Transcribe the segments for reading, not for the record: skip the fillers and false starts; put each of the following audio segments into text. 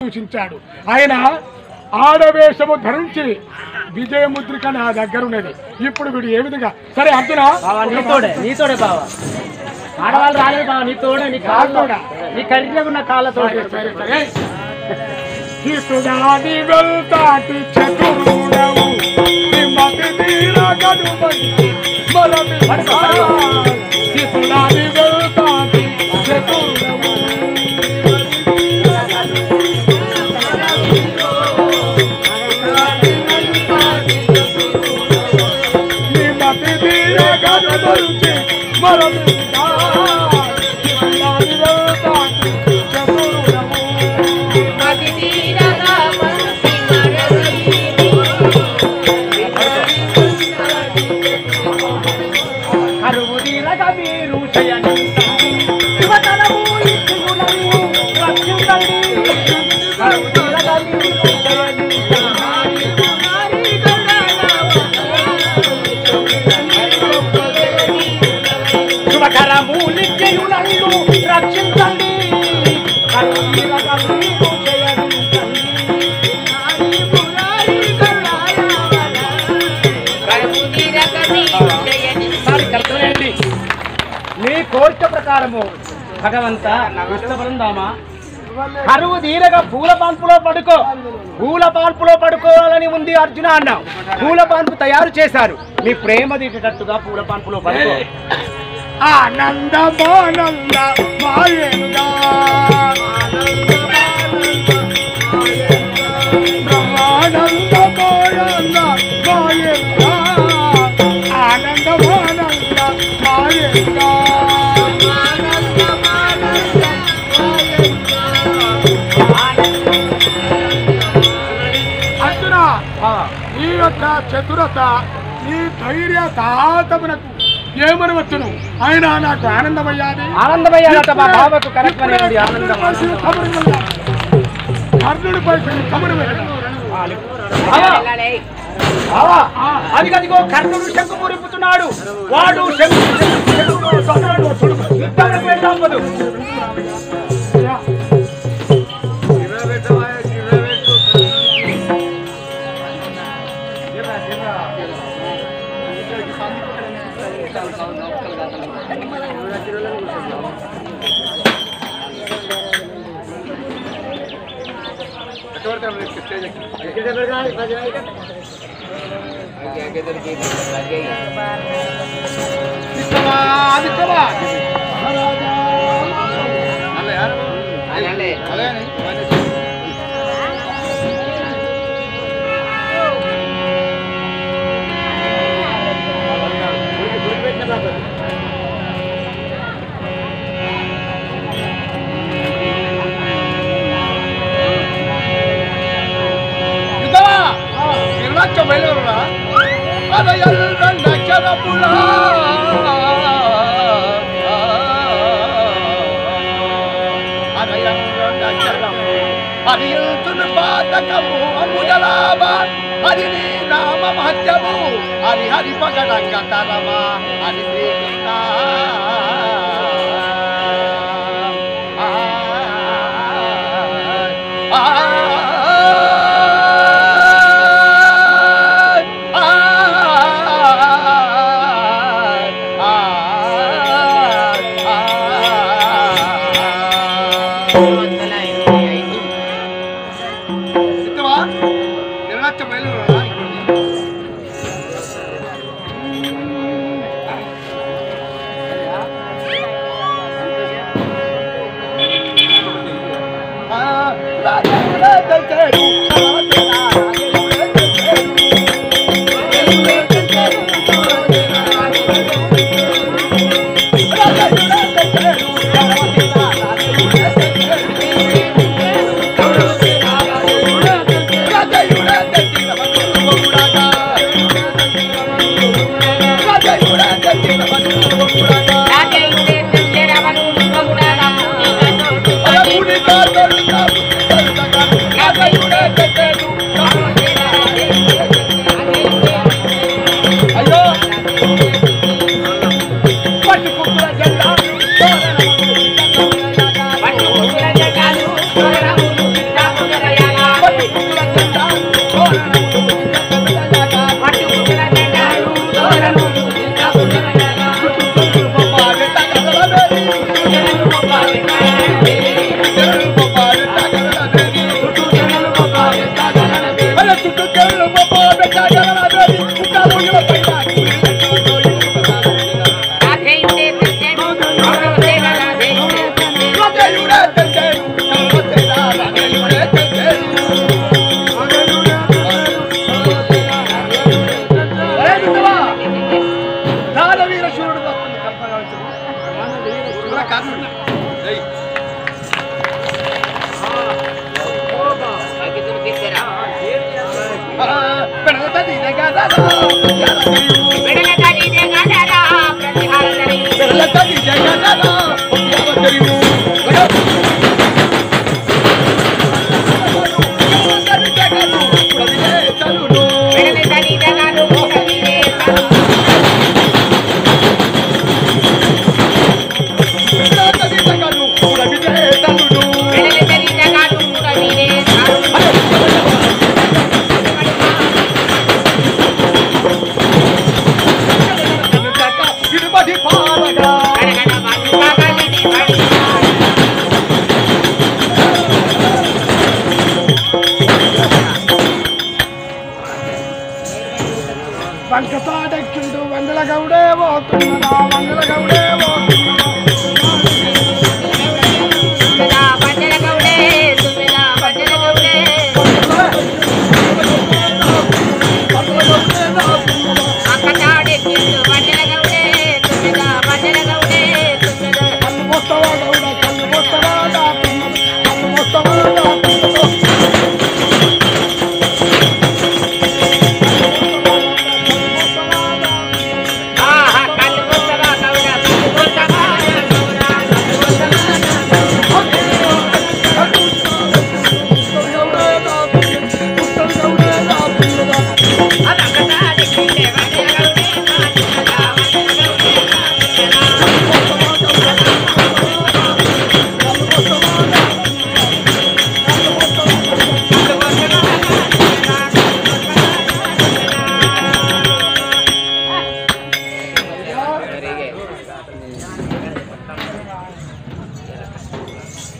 సూచించాడు. ఆయన ఆడవేషము ధరించి విజయముద్రిక నా దగ్గర ఉన్నది. ఇప్పుడు వీడు ఏ విధంగా సరే అర్జున నీతోడే బావ ఆడవాళ్ళు రాలేదు బావ నీతోడే నీ కాళ్ళు నీ కర్రీలో ఉన్న కాళ్ళతో తీసుదాని వెళ్తాటి చతురుడవు నిమ్మటి తీరగడు తీసుదాని వెళ్తాటి చతురుడవు నిమ్మటి తీరగడు నీ కోరిక ప్రకారము భగవంత ఇష్టపరుందామా కరువు తీరగా పూల పాన్పులో పడుకో. పూల పాన్పులో పడుకోవాలని ఉంది అర్జున అన్నావు. పూల పాన్పు తయారు చేశారు. నీ ప్రేమ తీసేటట్టుగా పూల పాన్పులో పడుకో. ఆనందమానంద మాయేనుగా బ్రహ్మానంద మానంద మాయేనుగా ఆనందమానంద మాయేనుగా అర్జున ఈ యొక్క చతురత ఈ ధైర్య తాతమునకు ఏమని వచ్చును. ఆయన నాకు ఆనందమయ్యాది కర్ణుడిపై కబురు అదిగదిగో కర్ణుడు శంకు పూరిపుతున్నాడు. వాడు హరి హరి పగడంగ తరమా హరి శ్రీకృష్ణ వంకతాడెక్కిండు వందల గౌడే పోతున్నదా వందల గౌడే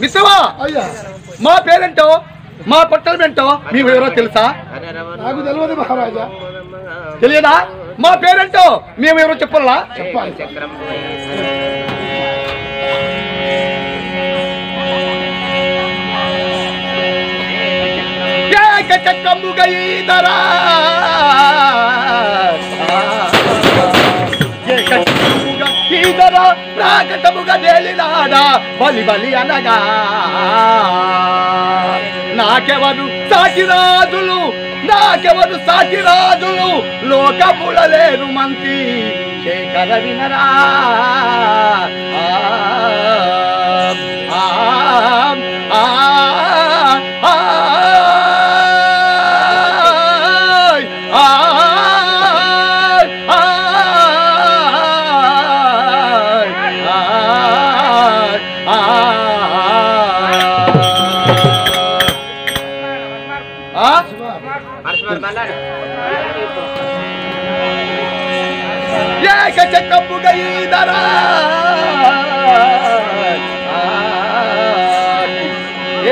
మిత్రమా మా పేరేంటో మా పట్టణం ఏంటో మేము ఎవరో తెలుసా? నాకు తెలియదు మహారాజా. తెలియదా? మా పేరేంటో మేము ఎవరో చెప్పాలా? చెప్పాలి. ప్రాకటముగా తేలినాడా బలి బలి అనగా నాకెవరు సాటిరాజులు నాకెవరు సాటిరాజులు లోకముల లేరు మంతి శేఖర వినరా ఏకచక్రముగా ఈదరా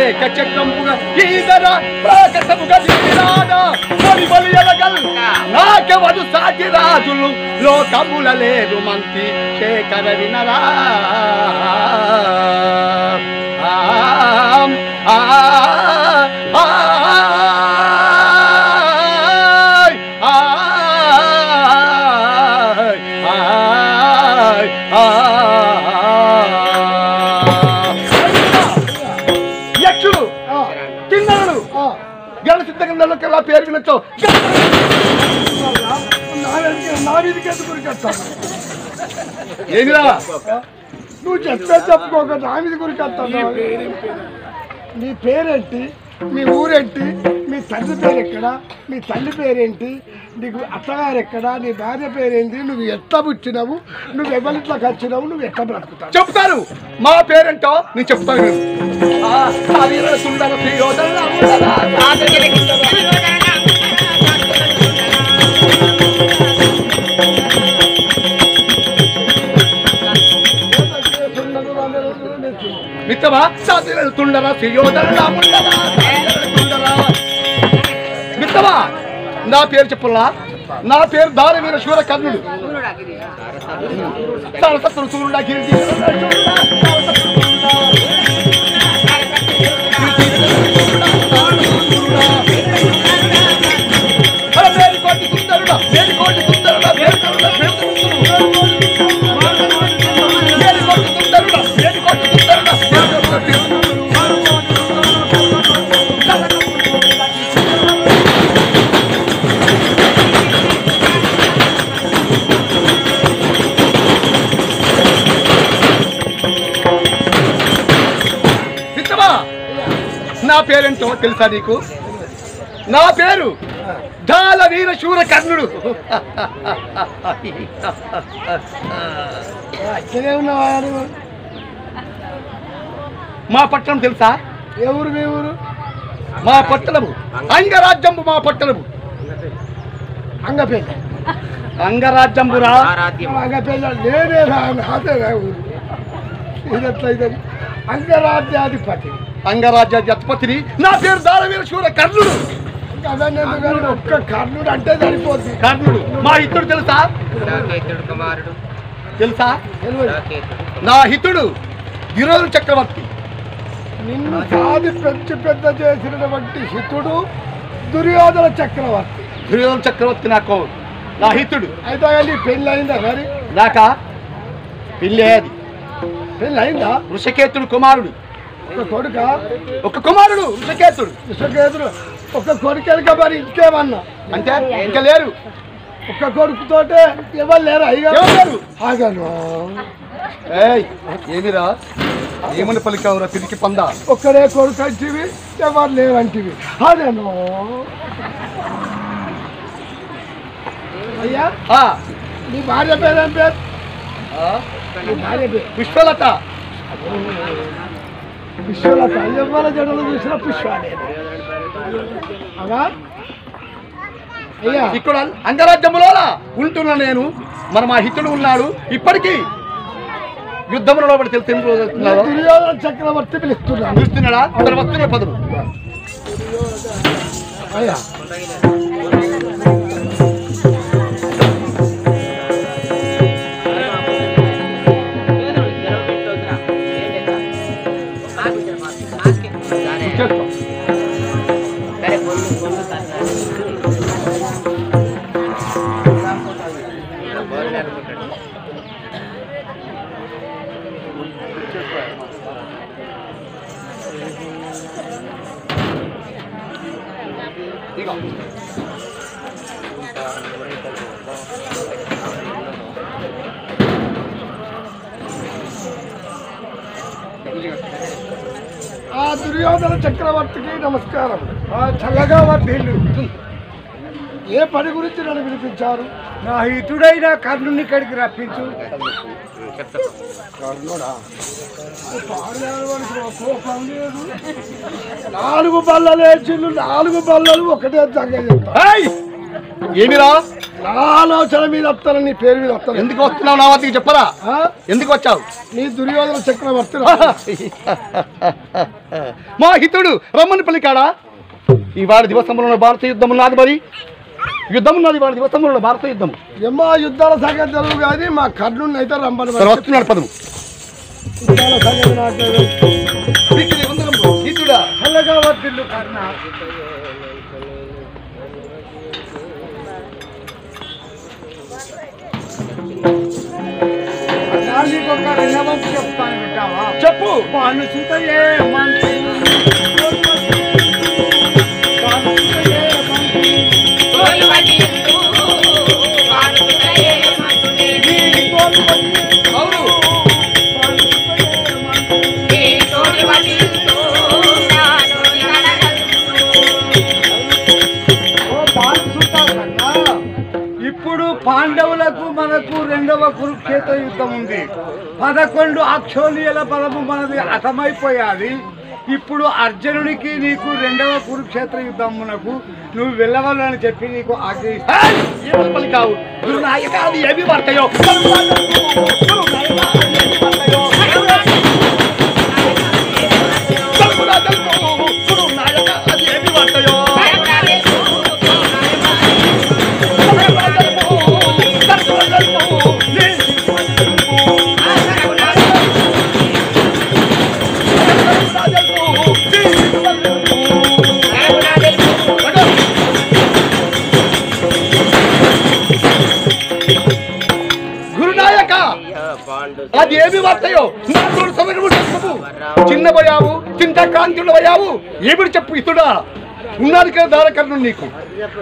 ఏకచక్రముగా ఈదరా ప్రాకటముగా తీరాడా బలి బలి ఎలగల్ నాకెవరు సాటి రాజులు లోకముల లేరు మంతి శేఖర వినరా యక్షులు కిన్నరులు గణ సిద్ధగంధంలోకెల్లా పేరు వినొచ్చు. నా మీదకి ఎందుకు గురికొస్తాను? ఏమిరా నువ్వు చెప్పుకోక నా మీద గురికొస్తాను. నీ పేరేంటి? మీ ఊరేంటి? మీ తండ్రి పేరు ఎక్కడ? మీ తల్లి పేరేంటి? నీకు అత్తగారు ఎక్కడ? నీ భార్య పేరేంటి? నువ్వు ఎట్లా పుట్టినావు? నువ్వు ఎవరిట్లా ఖర్చున్నావు? నువ్వు ఎట్లా బ్రతుకుతావు? చెప్తాను. మా పేరేంటో నేను చెప్తాను. మిత్రమా సాధిస్తుండరా శ్రీయోధనలా మిత్రమా నా పేరు చెప్పులా. నా పేరు దానవీర శూర కర్ణుడు. సరసత్తులు చూడా కీర్తి మేలుకోటి సుందరుడా మేలుకోటి సుందరుడా పేరేంటో తెలుసా నీకు? నా పేరు ధాల వీర శూర కర్ణుడు. అక్కడే ఉన్నవాడు. మా పట్టణం తెలుసా? ఏ ఊరు మీ ఊరు? మా పట్టణము అంగరాజ్యంబు. మా పట్టణము అంగపేట. అంగరాజ్యంబురా. అంగపేట లేదేరా అదేరా ఊరు. ఇది ఎట్లయితే అంగరాజ్యాధిపతి. అంగరాజ్యాధిపతిని. నా పేరు ధారవీర శూర కర్ణుడు. కర్ణుడు ఒక్క కర్ణుడు అంటే సరిపోద్ది. కర్ణుడు మా హితుడు తెలుసా? తెలుసా? నా హితుడు దుర్యోధన చక్రవర్తి. నిన్ను సాది పెద్ద చేసినటువంటి హితుడు దుర్యోధన చక్రవర్తి. దుర్యోధన చక్రవర్తి నాకు నా హితుడు. అయితే నీ పెళ్ళి అయిందా మరి? నాకా పెళ్ళి అది. పెళ్ళి అయిందా? వృషకేతుడు కుమారుడు. ఒక కొడుక? ఒక కుమారుడు వృషకేతుడు. విశ్వకేతుడు ఒక కొడుకెనక మరి ఇంకేమన్నా అంటే ఇంకా లేరు. ఒక్క కొడుకుతోటే ఎవరు లేరు? ఎవరు? ఆగను. ఏమిరా ఏమని పలికావురా తిరిగి పందా? ఒక్కడే కొడుకు అంటివి, ఎవరు లేరంటివి. అదేను. అయ్యా నీ భార్య పేరేం పేరు? నీ భార్య పేరు పుష్పలత. విశ్వలత. ఎవరి జడలు చూసిన పుష్పాలే. అలా అయ్యా ఇక్కడ అంగరాజ్యములో ఉంటున్నా నేను. మరి మా హితుడు ఉన్నాడు. ఇప్పటికీ యుద్ధంలో పడి తెలుసు. ఎన్ని రోజులు దుర్యోధన చక్రవర్తి పిలుస్తున్నాను. చూస్తున్నాడా? అతను వస్తున్న పదులు. అయ్యా ఆ దుర్యోధన చక్రవర్తికి నమస్కారం. చల్లగా వర్ధిల్లు. ఏ పని గురించి నన్ను పిలిపించారు? నా హితుడైన కర్ణుని ఇక్కడికి రప్పించు. కర్ణుడా? కోపం లేదు. 4 బల్లలేచిళ్ళు, 4 బల్లలు ఒకటే దగ్గర చెప్తాను. ఏమిరా? నా ఆలోచన మీద వస్తాను, నీ పేరు మీద వస్తాను. ఎందుకు వస్తున్నావు? నా వద్దకు చెప్పరా? ఎందుకు వచ్చావు? నీ దుర్యోధన చక్రవర్తి మా హితుడు రమ్మని పలికాడా? ఇవాళ దివసంలో భారత యుద్ధం ఉన్నది. మరి యుద్ధం ఉన్నది ఇవాళ దివసంలో భారత యుద్ధం. ఏమో యుద్ధాల సంగతి తెలుగు కానీ మా కర్ణుని అయితే రమ్మని వస్తున్నాడు పదము. యుద్ధాల సంగతి నాకు హితుడా చల్లగా వర్ధిల్లు కర్ణ. నీకొక రెండవంతు చెప్తాను వింటావా? చెప్పు. పానుసుతయే మంత్రి ఇప్పుడు పాండవులకు మనకు రెండవ కురుక్షేత్ర యుద్ధం ఉంది. 11 అక్షోలియల బలము మనది అతమైపోయాది. ఇప్పుడు అర్జునుడికి నీకు రెండవ కురుక్షేత్ర యుద్ధమునకు నువ్వు వెళ్ళవాలని చెప్పి నీకు ఏమని కావు. గురునాయకాది ఏమి పడతాయో అది ఏమి వార్తయో చిన్నపోయావు, చింతాక్రాంతుడయ్యావు. ఏమిటి చెప్పు ఇతుడా? ఉన్నది కదా దారకర్ణుడు నీకు.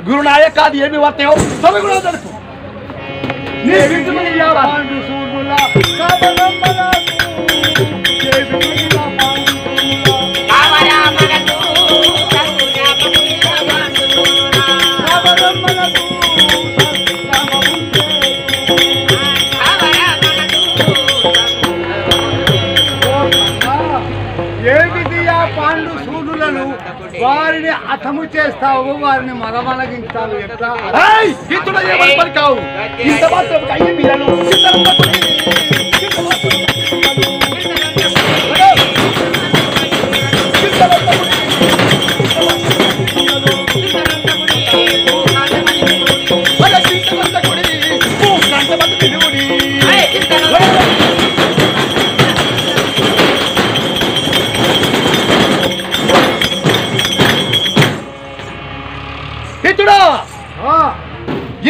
గురునాయక అది ఏమి వార్తయో సభ కూడా తెలుపు. వారిని అతము చేస్తావు, వారిని మరమలగించావు. ఎట్లా ఏమని పలికావు? ఇంత మాత్రం అయ్యి మీరను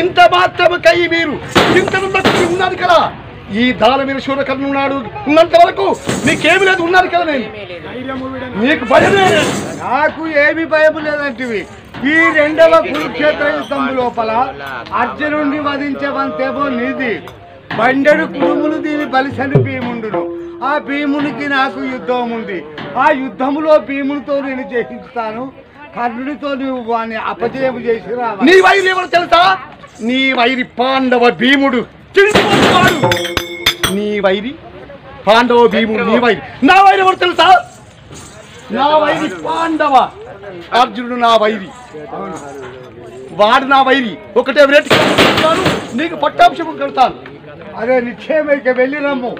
ఇంత మాత్రము కై మీరు ఇంత ఉన్నది కదా. ఈ దాన మీరు శూరకర్ణ ఉన్నాడు ఉన్నంత వరకు నీకేమి లేదు. ఉన్నారు కదా నేను నీకు భయం లేదు. నాకు ఏమి భయం లేదంటివి. ఈ రెండవ కురుక్షేత్ర యుద్ధం లోపల అర్జునుడిని వధించవంతేమో నీది. బండెడు కురుములు దీని బలిసని భీముండును. ఆ భీమునికి నాకు యుద్ధం ఉంది. ఆ యుద్ధములో భీమునితో నేను జయిస్తాను. కర్ణుడితో నువ్వు వాడిని అపజయము చేసి రావాలి. నీ వైరి ఎవరు తెలుసా? నీ వైరి పాండవ భీముడు. నీ వైరి పాండవ భీముడు. నీ వైరి. నా వైరి ఎవరు తెలుసా? నా వైరి పాండవ అర్జునుడు. నా వైరి వాడు. నా వైరి ఒకటే రేటు నీకు పట్టాభిషేకం కడతాను. అదే నిశ్చయమైక వెళ్ళి రమ్ము.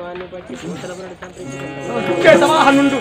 చేతవాహనుండు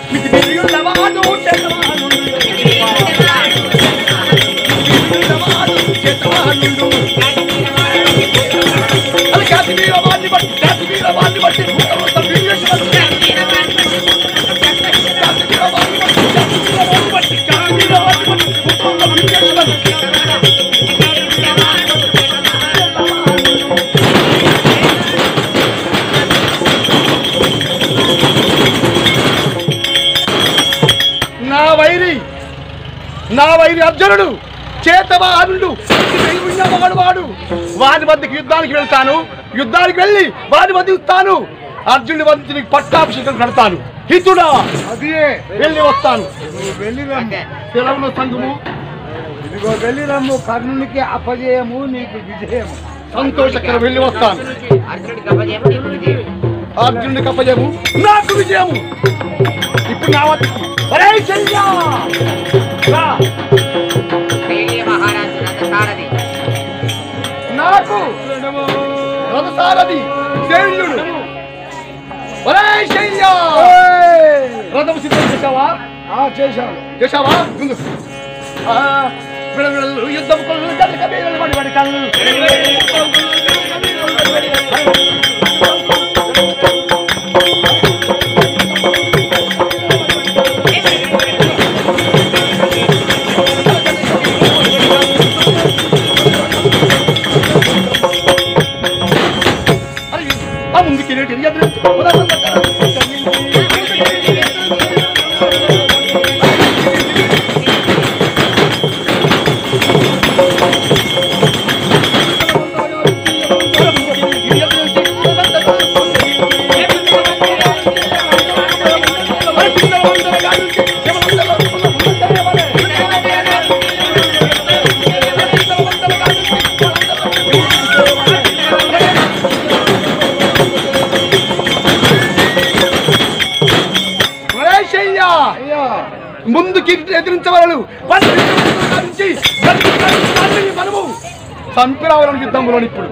నా వైరి అర్జునుడు చేతవాహనుడు. వాడు వాడి వద్దకు యుద్ధానికి వెళ్తాను. యుద్ధానికి వెళ్ళి వాడి వద్ద ఇస్తాను. అర్జునుడి వద్ద నీకు పట్టాభిషేకం కడతాను. హితుడా అదే వెళ్ళి వస్తాను. వెళ్ళి సెలవుల సంఘము ఇదిగో వెళ్ళి రమ్ము. కర్ణునికి అపజయము నీకు విజయము. సంతోషకరం. వెళ్ళి వస్తాను. అర్జునుడికి అపజయము నాకు విజయము. ఇప్పుడు నా వద్దకి నాకు రథసారథి శైల్యుడు. రథం సిద్ధం చేశావా? చేశావా? యుద్ధం ముందుకి ఎదిరించవలను మనము చంపిరావాలని యుద్ధంలో ఇప్పుడు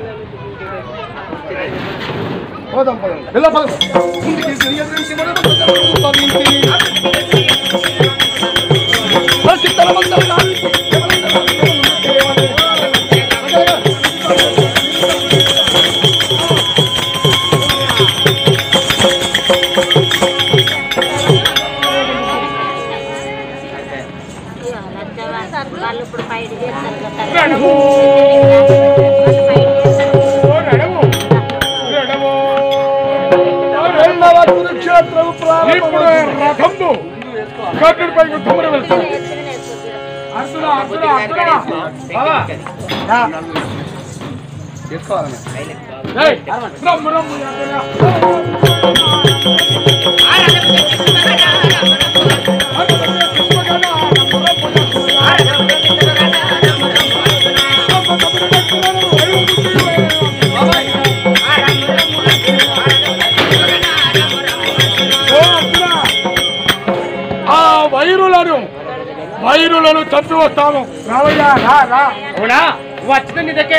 వైరులను చంపి వస్తాము రావయ్యా రా రా అవునా వచ్చింది నీ దగ్గర